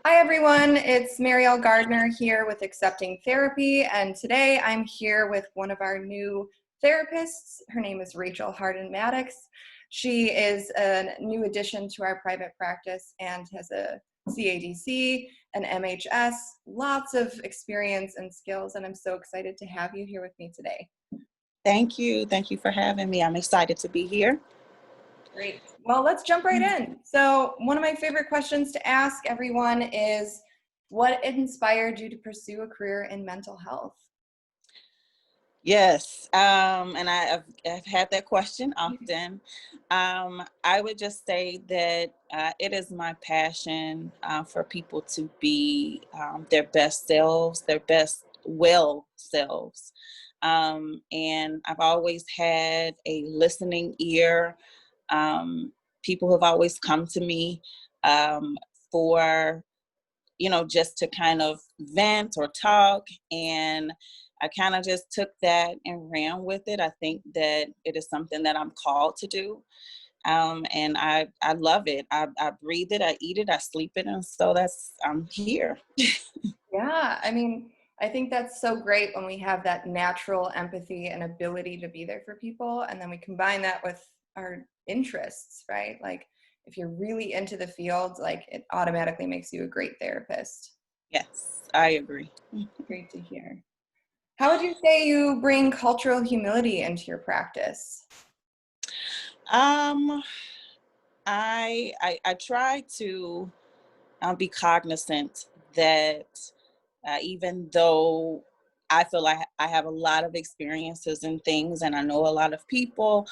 Hi everyone, it's Mariel Gardiner here with Accepting Therapy, and today I'm here with one of our new therapists. Her name is Rachel Harden-Maddox. She is a new addition to our private practice and has a CADC, an MHS, lots of experience and skills, and I'm so excited to have you here with me today. Thank you. Thank you for having me. I'm excited to be here. Great. Well, let's jump right in. So one of my favorite questions to ask everyone is, what inspired you to pursue a career in mental health? Yes, and I've had that question often. I would just say that it is my passion for people to be their best selves, their best well selves. And I've always had a listening ear. People have always come to me for, just to kind of vent or talk. And I kind of just took that and ran with it. I think that it is something that I'm called to do. And I love it. I breathe it, I eat it, I sleep it. And so I'm here. Yeah, I think that's so great when we have that natural empathy and ability to be there for people. And then we combine that with our interests, right? Like if you're really into the field, like it automatically makes you a great therapist. Yes, I agree. Great to hear. How would you say you bring cultural humility into your practice? Um, I try to be cognizant that even though I feel like I have a lot of experiences and things, and I know a lot of people,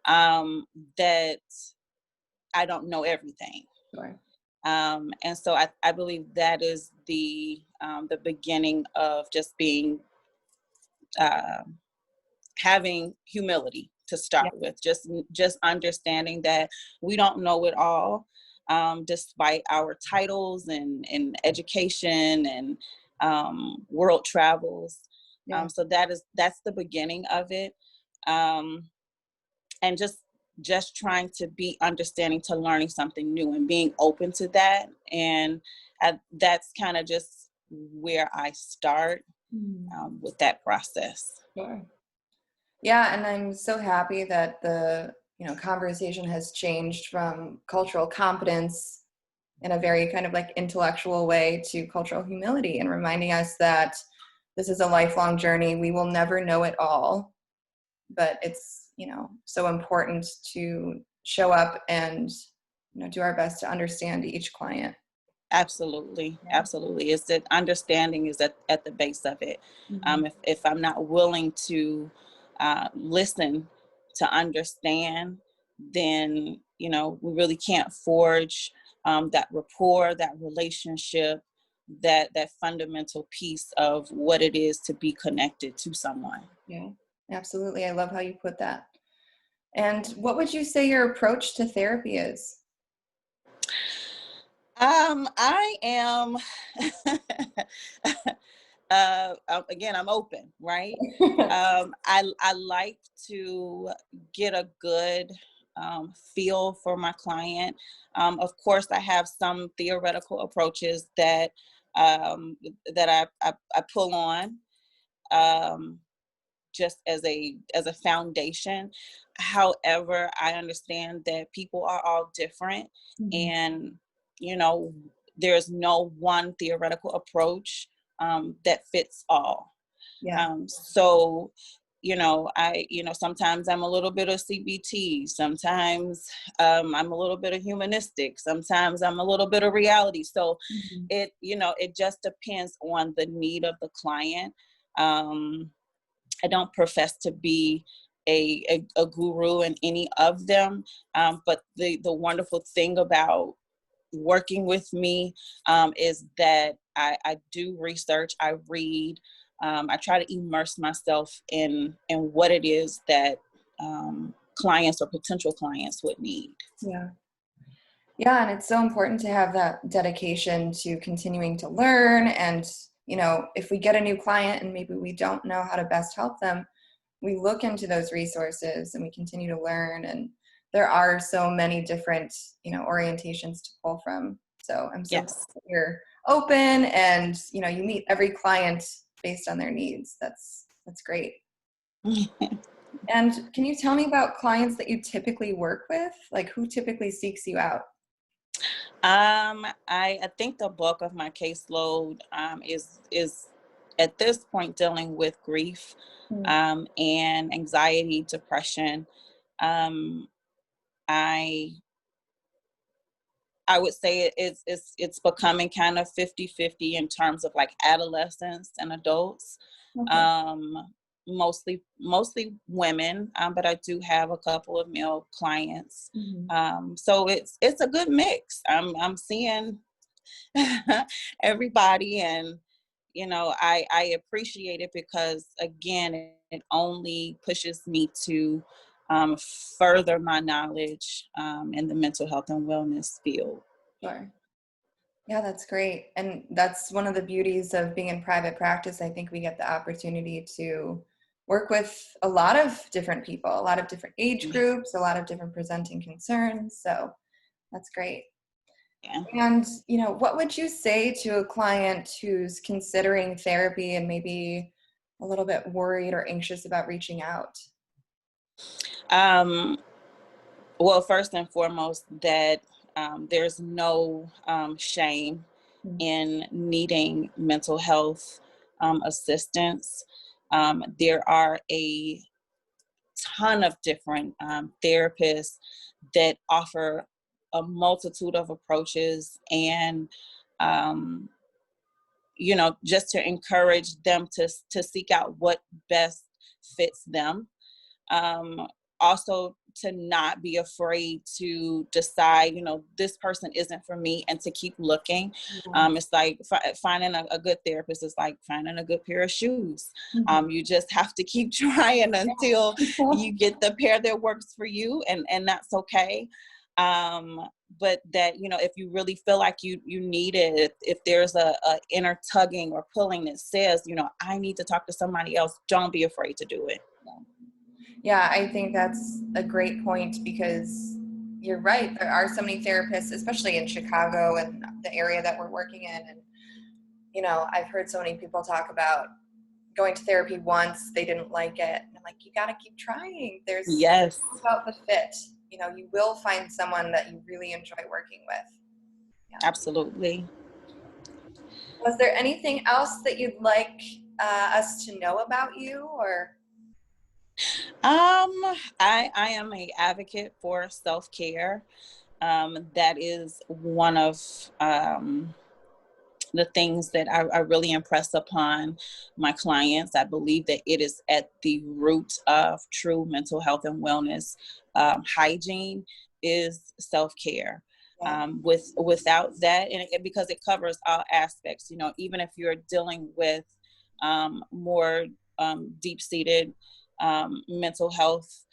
that I don't know everything. Sure. And so I believe that is the beginning of just being uh, having humility to start Yeah. with, just understanding that we don't know it all, despite our titles and education and world travels. Yeah. So that's the beginning of it, and just trying to be understanding to learning something new and being open to that. And that's kind of just where I start with that process. Sure. Yeah, and I'm so happy that the conversation has changed from cultural competence in a very kind of like intellectual way to cultural humility and reminding us that this is a lifelong journey. We will never know it all, but it's so important to show up and do our best to understand each client. Absolutely, Yeah. absolutely. It's that understanding is at the base of it. Mm-hmm. If I'm not willing to listen to understand, then we really can't forge that rapport, that relationship, that fundamental piece of what it is to be connected to someone. Yeah, absolutely. I love how you put that. And what would you say your approach to therapy is? I am, again, I'm open, right? I like to get a good feel for my client. Of course, I have some theoretical approaches that I pull on, um, just as a foundation. However, I understand that people are all different, Mhm. and you know there's no one theoretical approach that fits all. Yeah. So sometimes I'm a little bit of CBT, sometimes I'm a little bit of humanistic, sometimes I'm a little bit of reality. So Mhm. it just depends on the need of the client. I don't profess to be a guru in any of them, but the wonderful thing about working with me is that I do research, I read, I try to immerse myself in what it is that clients or potential clients would need. Yeah. Yeah, and it's so important to have that dedication to continuing to learn. And, if we get a new client and maybe we don't know how to best help them, we look into those resources and we continue to learn. And there are so many different, orientations to pull from. So I'm so glad Yes. that you're open and, you meet every client based on their needs. That's great. And can you tell me about clients that you typically work with? Like, who typically seeks you out? I think the bulk of my caseload is at this point dealing with grief, Mm. and anxiety, depression. Um, I I would say it's becoming kind of 50-50 in terms of like adolescents and adults. Okay. Um, mostly women, but I do have a couple of male clients. Mhm. So it's a good mix. I'm seeing everybody, and I appreciate it because again it only pushes me to further my knowledge in the mental health and wellness field. Sure. Yeah, that's great. And that's one of the beauties of being in private practice. I think we get the opportunity to work with a lot of different people, a lot of different age groups, a lot of different presenting concerns. So that's great. Yeah. And, what would you say to a client who's considering therapy and maybe a little bit worried or anxious about reaching out? um, well, first and foremost, that there's no shame Mm. in needing mental health assistance. There are a ton of different therapists that offer a multitude of approaches, and um, just to encourage them to seek out what best fits them. um, Also, to not be afraid to decide, this person isn't for me, and to keep looking. Yeah. It's like finding a good therapist is like finding a good pair of shoes. Mhm. You just have to keep trying until you get the pair that works for you, and that's okay. But that, if you really feel like you need it, if there's a inner tugging or pulling that says, I need to talk to somebody else, don't be afraid to do it. Yeah, I think that's a great point because you're right. There are so many therapists, especially in Chicago and the area that we're working in. And, I've heard so many people talk about going to therapy once, they didn't like it. And I'm like, you got to keep trying. There's Yes. about the fit. You will find someone that you really enjoy working with. Yeah. Absolutely. Was there anything else that you'd like us to know about you or? I am a advocate for self-care. That is one of the things that I really impress upon my clients. I believe that it is at the root of true mental health and wellness. Hygiene is self-care. Yeah. Without that, and because it covers all aspects, even if you're dealing with more deep-seated mental health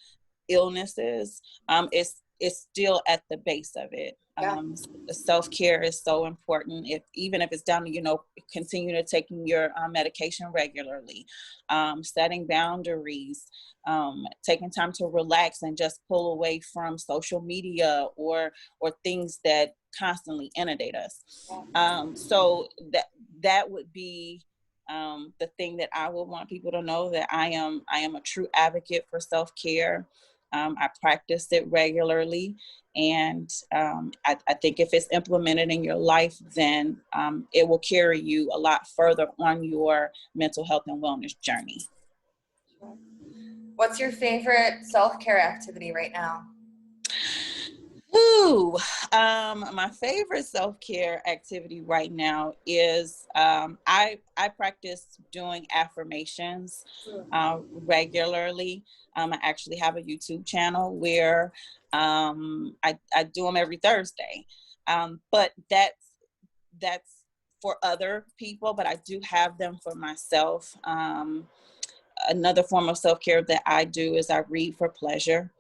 illnesses, it's still at the base of it. Yeah. Self-care is so important. Even if it's down to continue to taking your medication regularly, setting boundaries, taking time to relax and just pull away from social media or things that constantly inundate us. So that would be the thing that I would want people to know, that I am a true advocate for self-care. I practice it regularly, and I think if it's implemented in your life, then it will carry you a lot further on your mental health and wellness journey. What's your favorite self-care activity right now? Ooh, my favorite self-care activity right now is I practice doing affirmations regularly. I actually have a YouTube channel where I do them every Thursday. But that's for other people, but I do have them for myself. Another form of self-care that I do is I read for pleasure.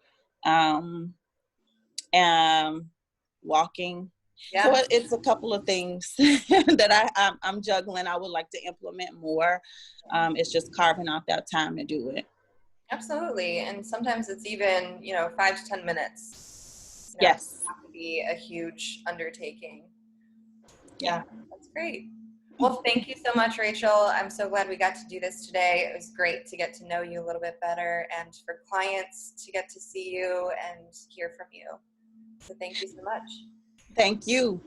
Um, Walking. So Yeah, it's a couple of things that I'm juggling. I would like to implement more. It's just carving out that time to do it. absolutely. And sometimes it's even, 5 to 10 minutes. It doesn't Yes. have to be a huge undertaking. Yeah, that's great. Well, thank you so much, Rachel. I'm so glad we got to do this today. It was great to get to know you a little bit better and for clients to get to see you and hear from you. So thank you so much. Thank you.